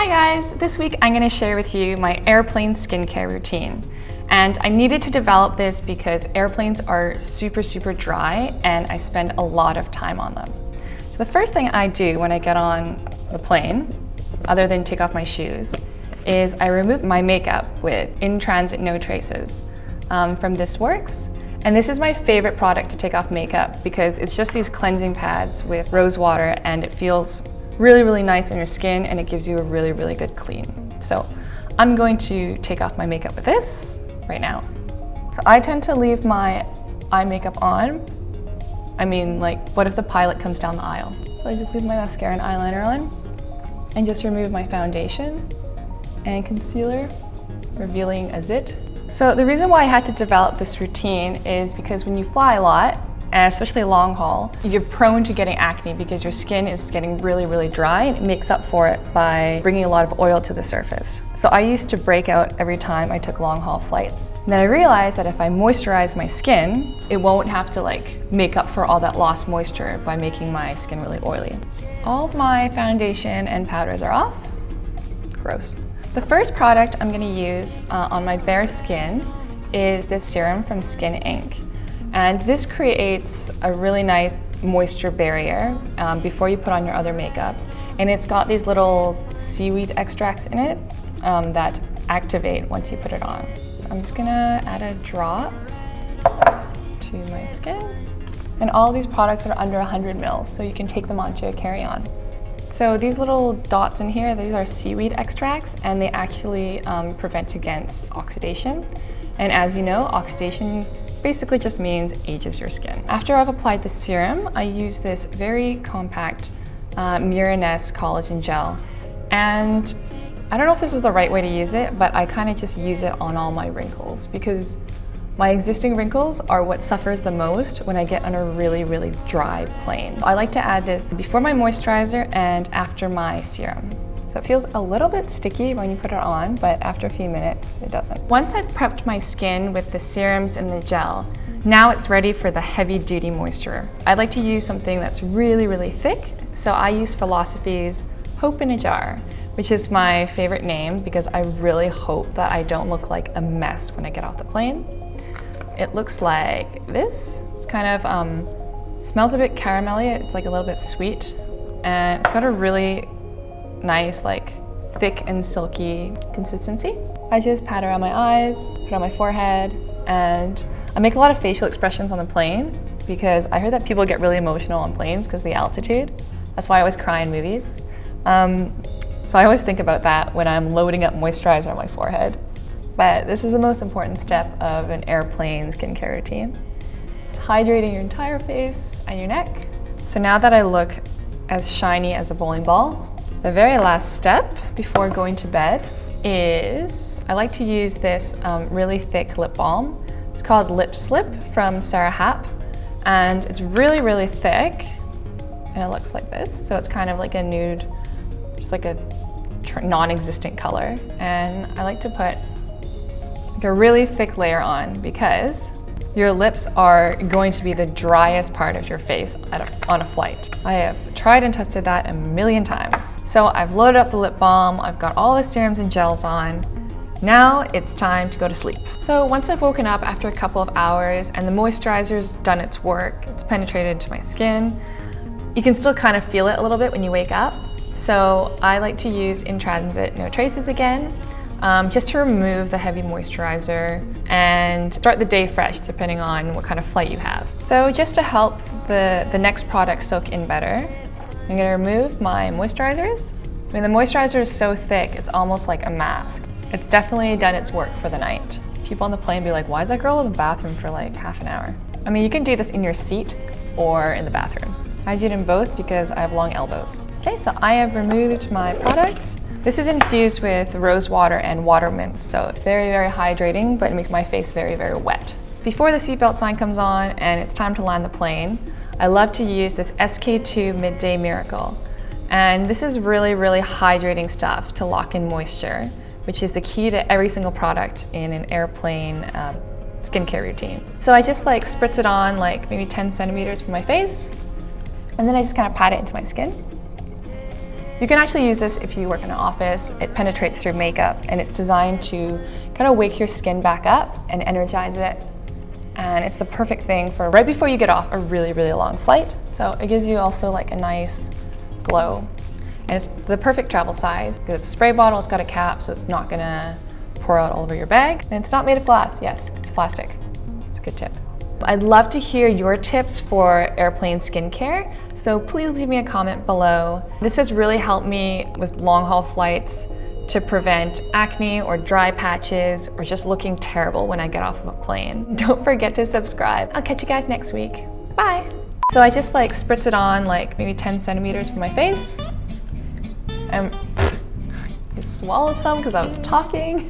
Hi guys, this week I'm going to share with you my airplane skincare routine. And I needed to develop this because airplanes are super dry and I spend a lot of time on them. So the first thing I do when I get on the plane, other than take off my shoes, is I remove my makeup with In Transit No Traces from This Works. And this is my favorite product to take off makeup because it's just these cleansing pads with rose water and it feels really nice on your skin and it gives you a really good clean. So I'm going to take off my makeup with this right now. So I tend to leave my eye makeup on. I mean, like, what if the pilot comes down the aisle? So I just leave my mascara and eyeliner on and just remove my foundation and concealer, revealing a zit. So the reason why I had to develop this routine is because when you fly a lot, and especially long haul, you're prone to getting acne because your skin is getting really dry and it makes up for it by bringing a lot of oil to the surface. So I used to break out every time I took long haul flights. And then I realized that if I moisturize my skin, it won't have to make up for all that lost moisture by making my skin really oily. All of my foundation and powders are off. Gross. The first product I'm gonna use on my bare skin is this serum from Skin Inc. And this creates a really nice moisture barrier before you put on your other makeup. And it's got these little seaweed extracts in it that activate once you put it on. I'm just gonna add a drop to my skin. And all these products are under 100 ml, so you can take them onto your carry-on. So these little dots in here, these are seaweed extracts, and they actually prevent against oxidation. And as you know, oxidation basically just means ages your skin. After I've applied the serum, I use this very compact MIRENESSE collagen gel. And I don't know if this is the right way to use it, but I kind of just use it on all my wrinkles because my existing wrinkles are what suffers the most when I get on a really dry plane. I like to add this before my moisturizer and after my serum. So it feels a little bit sticky when you put it on, but after a few minutes, it doesn't. Once I've prepped my skin with the serums and the gel, now it's ready for the heavy-duty moisture. I like to use something that's really thick, so I use Philosophy's Hope in a Jar, which is my favorite name because I really hope that I don't look like a mess when I get off the plane. It looks like this. It's kind of, smells a bit caramelly, it's like a little bit sweet, and it's got a really nice, thick and silky consistency. I just pat around my eyes, put on my forehead, and I make a lot of facial expressions on the plane because I heard that people get really emotional on planes because of the altitude. That's why I always cry in movies. So I always think about that when I'm loading up moisturizer on my forehead. But this is the most important step of an airplane skincare routine. It's hydrating your entire face and your neck. So now that I look as shiny as a bowling ball, the very last step before going to bed is I like to use this really thick lip balm. It's called Lip Slip from SARA HAPP, and it's really thick, and it looks like this. So it's kind of like a nude, just like a non-existent color. And I like to put a really thick layer on because your lips are going to be the driest part of your face on a flight. I have tried and tested that a million times. So I've loaded up the lip balm, I've got all the serums and gels on. Now it's time to go to sleep. So once I've woken up after a couple of hours and the moisturizer's done its work, it's penetrated into my skin, you can still kind of feel it a little bit when you wake up. So I like to use In Transit No Traces again, just to remove the heavy moisturizer and start the day fresh depending on what kind of flight you have. So just to help the next product soak in better, I'm gonna remove my moisturizers. I mean, the moisturizer is so thick, it's almost like a mask. It's definitely done its work for the night. People on the plane be like, why is that girl in the bathroom for half an hour? I mean, you can do this in your seat or in the bathroom. I do it in both because I have long elbows. Okay, so I have removed my products. This is infused with rose water and water mint, so it's very hydrating, but it makes my face very wet. Before the seatbelt sign comes on and it's time to land the plane, I love to use this SK2 Midday Miracle. And this is really hydrating stuff to lock in moisture, which is the key to every single product in an airplane skincare routine. So I just spritz it on maybe 10 centimeters from my face, and then I just kind of pat it into my skin. You can actually use this if you work in an office. It penetrates through makeup and it's designed to kind of wake your skin back up and energize it. And it's the perfect thing for right before you get off a really, really long flight. So it gives you also like a nice glow. And it's the perfect travel size because it's a spray bottle, it's got a cap, so it's not gonna pour out all over your bag. And it's not made of glass, yes, it's plastic. It's a good tip. I'd love to hear your tips for airplane skincare, so please leave me a comment below. This has really helped me with long haul flights to prevent acne or dry patches or just looking terrible when I get off of a plane. Don't forget to subscribe. I'll catch you guys next week. Bye. So I just like spritz it on like maybe 10 centimeters for my face. I swallowed some because I was talking.